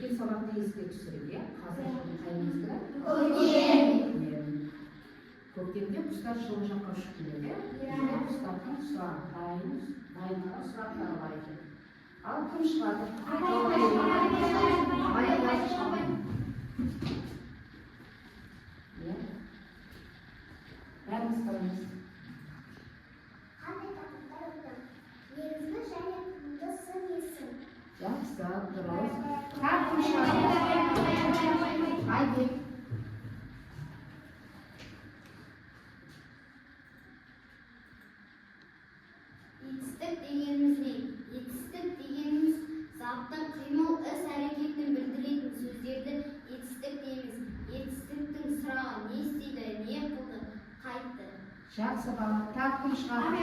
өткен сабақты еске түсірейік, иә? Қазір қай мезгілі? Көктемде құстар жылы жаққа ұшып келеді, иә? Құстардың дайындаған сұрақтары бар екен. Ал кім шығады? Бәріміз қалаймыз. Қандай тақырыптар оқыдың? Негізгі және құнды сын есім. Жақсы, дұрыс. Кім шығады? Айбек. Етістік дегеніміз не? Етістік дегеніміз заттың қимыл іс-әрекетін білдіретін сөздерді етістік дейміз. Етістіктің сұрағы не істейді, не қылды, қайтты. Жақсы бала, кім шығады?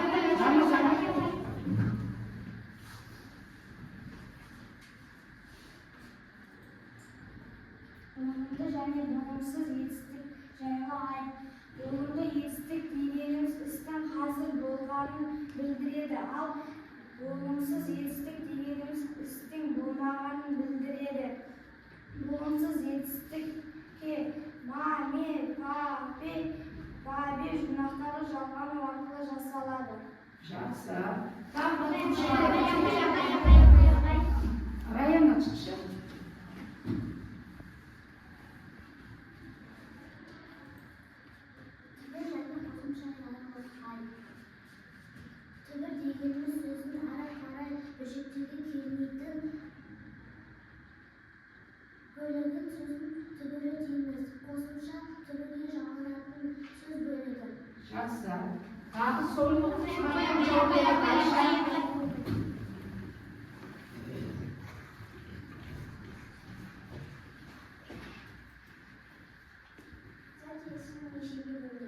Ұғымды және ұғымсыз етістік жайлы айт. Ұғымды етістік дегеніміз істің қазір болғанын білдіреді, ал ұғымсыз етістік дегеніміз істің болмағанын білдіреді. Ұғымсыз етістікке ма, ме, па, пе, бе жұрнақтары жалғану арқылы жасалады. Жақсы. Раяна шықшы. Түбір дегеніміз сөздің ара-қарай бөлшектегі келмейтін бөлігін сөздің түбірі дейміз. Қосымша түбірге жалғанатын сөз бөлігі. Жақсы. Тағы сол сұрақтан жауап беріп Айша. Зат есім нешеге бөлінеді?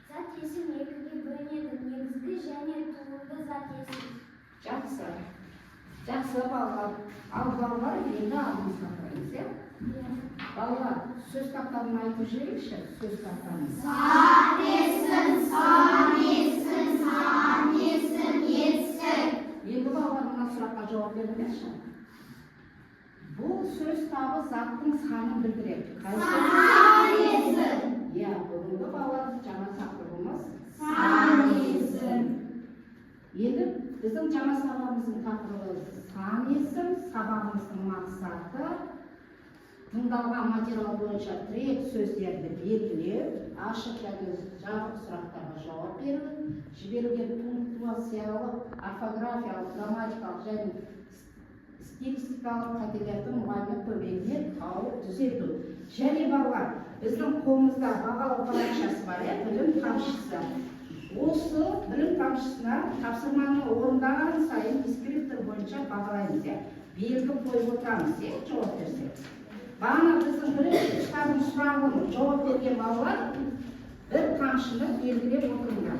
Зат есім екіге бөлінеді. Негізгі және туынды зат есім. Жақсы. Жақсы балалар. Ал балалар енді алдымызға қараймыз, иә? Балалар, сөз тақтарын айтып жіберейікші, сөз тақтарын. Сан есім, етістік. Енді балалар мына сұраққа жауап беріңдерші. Бұл сөз табы заттың санын білдіреді. Сан есім. Иә, бүгінгі балалар жаңа тақырыбымыз Сан есім. Енді біздің жаңа сабағымыздың тақырыбы сан есім. Сабағымыздың мақсаты тыңдалған материал бойынша тірек сөздерді белгілеу, ашық және жабық сұрақтарға жауап беру, жіберілген пунктуациялық, орфографиялық, грамматикалық және стилистикалық қателерді мұғалімнің көмегімен тауып түзету. Және балалар, біздің қолымызда бағалау парақшасы бар, білім тамшысы. Осы білім тамшысына тапсырманы орындаған сайын дискриптор бойынша бағалаймыз, белгі қойып отырамыз, жауап берсек. Бағана біздің бірінші кітабын сұрағын жауап берген балалар бір тамшыны белгілеп отырыңдар.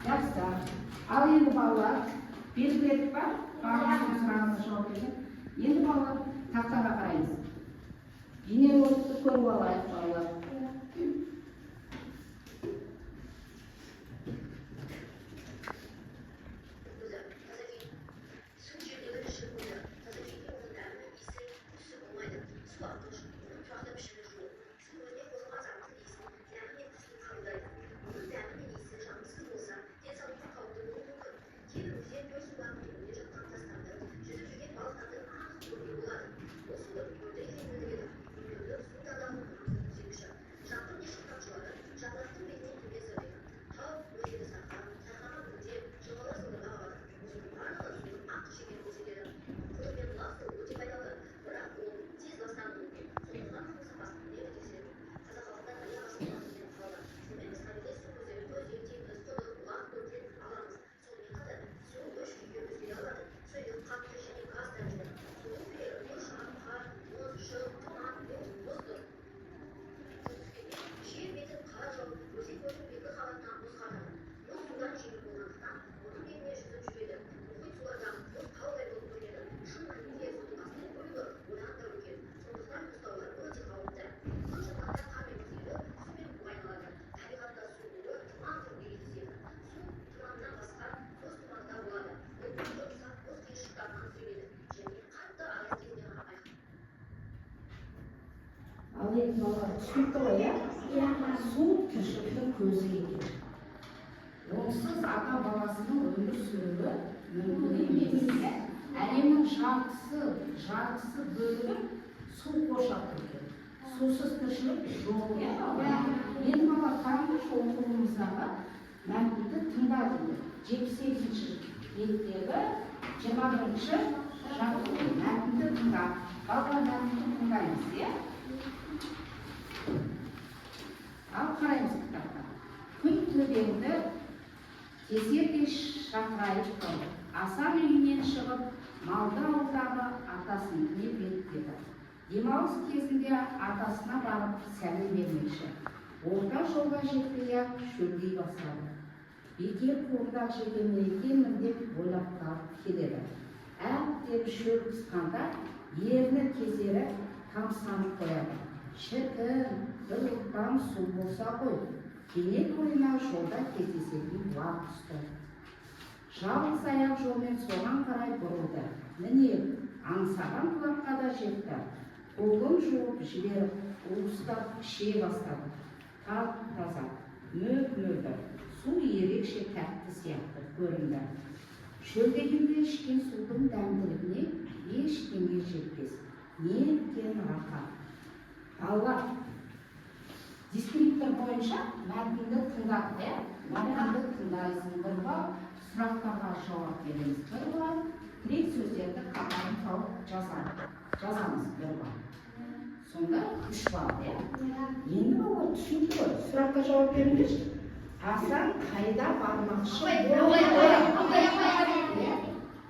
Жақсы. Ал енді балалар белгіледік па? Бағананың сұрағына жауап берген. Енді балалар тақтаға қараймыз. Бейнероликті көріп алайық балалар. енді бала түсінікті ғой, иә? Су тіршіліктің көзі екен. Онсыз ата баласының өмір сүруі мүмкін емес. Әлемнің жартысы бөлігі су қоршап тұрған. Сусыз тіршілік жоқ, иә? Енді бала қараңызшы оқуымыздағы мәтінді тыңдадым. 78-ші беттегі 21-ші мәтінді тыңдап. Бала мәтінді тыңдаймыз, иә? Ал қараймыз кітапта. Күн төбеңді тезердей шақырайып қалды. Асан үйінен шығып, малды ауылдағы атасын беттеді. Демалыс кезінде атасына барып сәлем бермекші. Орта жолға жетпей-ақ шөлдей бастады. Бекер қуырдақ жеген екенмін деп ойлап келеді. Әбден шөл қысқанда ерні кезері тамсанып қояды. Шіркін, бір ұлттан су болса ғой. Кенет ойына жолда кездесетін бұлақ түсті. Жалғыз аяқ жолмен соған қарай бұрылды. Міне, аңсаған бұлаққа да жетті. Қолын жуып жіберіп, уыстап іше бастады. Тап-таза, мөп-мөлдір, су ерекше тәтті сияқты көрінді. Шөлдегенде ішкен судың дәмділігіне ештеңе жетпес. Неткен рахат. Балалар, дискриптор бойынша мәтінді тыңдады. Мәтінді тыңдайсыңдар ба, сұрақтарға жауап беріңіздер ба, тірек сөздерді қатарын тауып жазамыз бір ба. Сонда 3 балл, иә? Енді олар түсінді ғой, сұраққа жауап беріңдерші. Асан қайда бармақшы болды?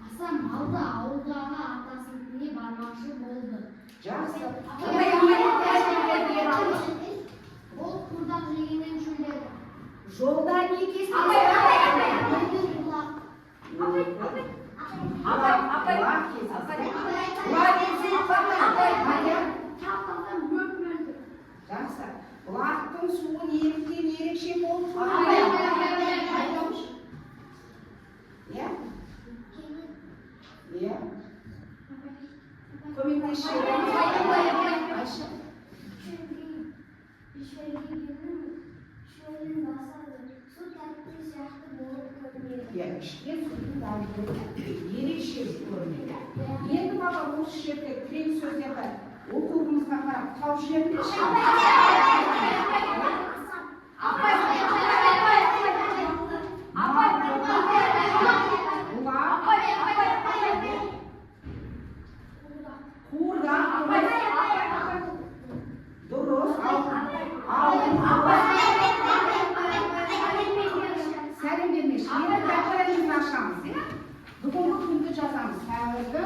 Асан малды ауылдағы атасының бармақшы болды. Жақсы. Ол құрдақ жегеннен шөлдеді. Жолда не кездесті? Жақсы. Бұлақтың суын еріктен ерекше болып Иә? Иә? Көмектесші. Айша. Шөлін басады. Су тәтті сияқты болып көрінеді. Иә, ішкен судың дәмділігі ерекше көрінеді. Енді бала осы жерде тірек сөздерді оқуымызға қарап тауып жіберіңдерші. Дұрыс. Сәлем бермеші. Енді дәптерімізді ашамыз, иә? Бүгінгі күнді жазамыз. Сәуірді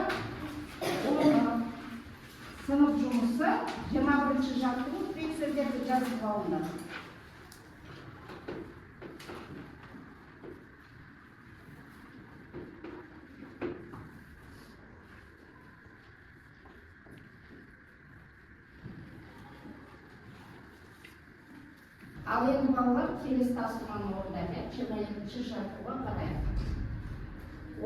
сынып жұмысы 21-ші жаттығу тірек сөздерді жазып алыңдар. Ал енді балалар келесі тапсырманы орындайды. 22-ші жаттығуға қарайық.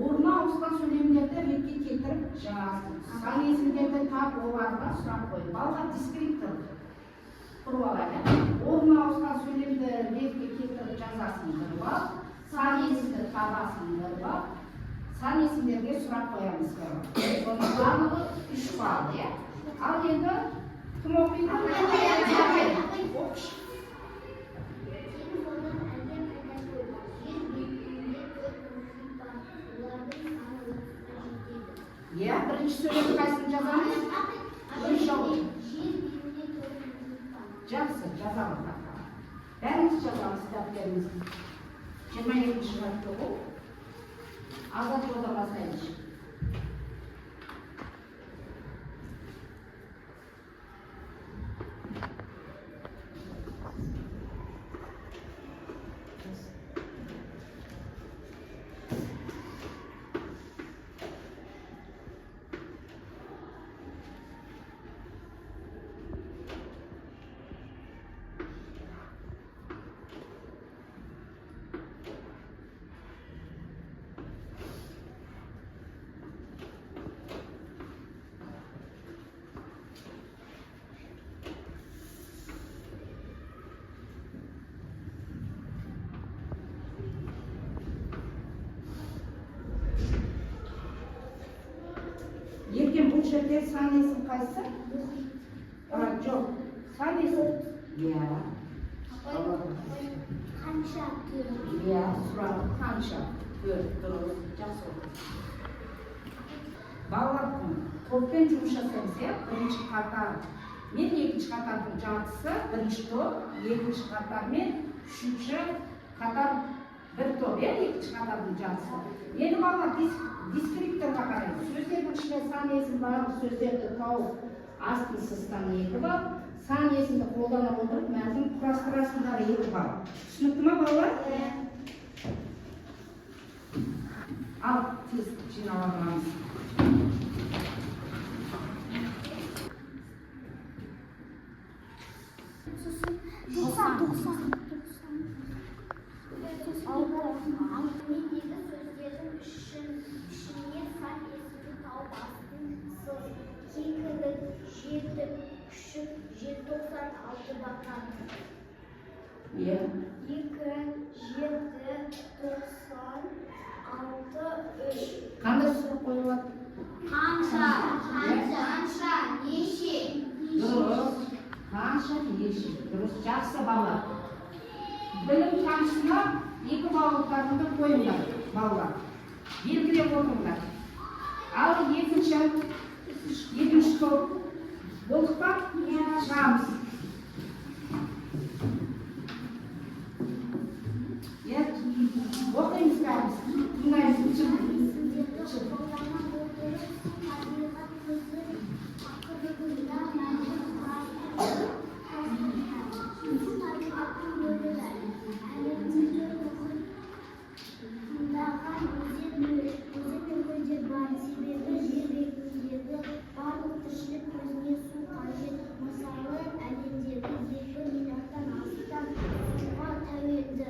Орнына ауысқан сөйлемдерді ретке келтіріп жазыңыз. Сан есімдерді тап оларға сұрақ қойып. Балға дискриптор құрып алады. Орнына ауысқан сөйлемді ретке келтіріп жазасыңдар ба? Сан есімді табасыңдар ба? Сан есімдерге сұрақ қоямыз. Соның барлығы 3 балл, иә? Ал енді кім оқиды? Иә, бірінші сөйлемді қайсысын жазамыз? Жақсы, жазамыз. Бәріміз жазамыз дәптерімізді. 22-ші жаттығу. Азат жолда бастаймыз. жерде санайсың қайсы? Жоқ. Санайсың? Иә. Қанша төрт? Иә, сұрағы қанша? Төрт, дұрыс, жақсы оқыдың. Балалар, топпен жұмыс жасаймыз, иә? Бірінші қатар мен екінші қатардың жартысы, бірінші топ, екінші қатар мен үшінші қатар бір топ, иә? Екінші қатардың жартысы. Енді балалар дискрипторға қараймыз. Сөздердің ішіне сан есім барлық сөздерді тауып, астын сызсаң 2 балл, сан есімді қолдана отырып, мәтін құрастырасыңдар 2 балл. Түсінікті ма балалар? Ал тез жиналамыз. Мендегі сөздердің ішіне сан есімді тауып астын сыз. Кекілік, жетік, күшік, желтоқсан, 6 бақан. Иә. 2, 7, 90, 6, 3. Қандай сұрақ қойылады? Қанша, неше? Дұрыс. Қанша, неше? Дұрыс. Жақсы балалар. Білім тамшысына 2 балықтарыңды қойыңдар, балалар. Белгілеп отырыңдар. Ал екінші топ болдық па? Шығамыз. Оқимыз бәріміз. Тыңдаймыз. Барлық тіршілік көзіне су қажет. Мысалы, әлемдегі 2 миллиардтан астам суға тәуелді.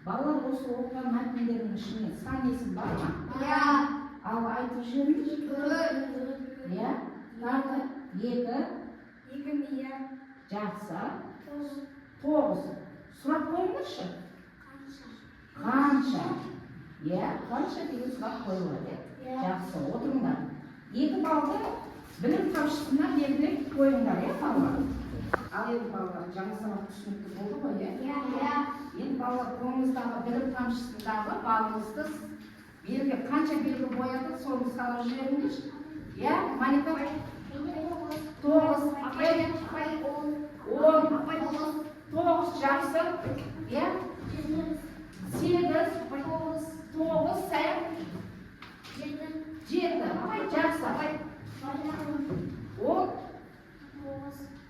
Балалар осы оқыған мәтіндердің ішіне сан есім бар ма? Иә. Ал айтып жүріңіз. Иә. Тағы 2. 2 миллиард. Жақсы. 9. Сұрақ қойыңызшы. Қанша? Қанша? Иә, қанша деген сұрақ қойылады. Жақсы, отырыңдар. 2 балды білім тамшысына белгілеп қойыңдар, иә балалар? Ал енді балалар, жаңа сабақ түсінікті болды ғой, иә? Иә. Енді балалар, қолыңыздағы білім тамшысындағы балыңызды белгі, қанша белгі боядық, соны салып жіберіңдерші. Иә, Маника? 9. 9, жақсы. Иә? 8, 9, сәйім. 7, жақсы.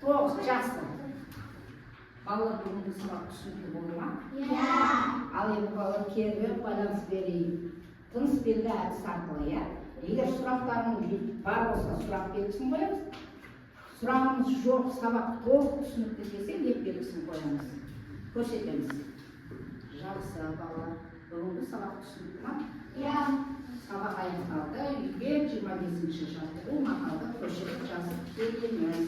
9, жақсы. Балалар бүгінгі сабақ түсінікті болды ма? Иә. Ал енді балалар кербеп байланыс берейін. Тыныс белгі әдіс арқылы, иә? Егер сұрақтарың бар болса, сұрақ белгісін қоямыз. Сұрағымыз жоқ, сабақ толық түсінікті десе, леп белгісін қоямыз. Көрсетеміз. Жақсы балалар. Бүгінгі сабақ түсінікті ма? Иә. Сабақ аяқталды. Үйге 25-ші жаттығу мақалды көшіріп жазып келеміз.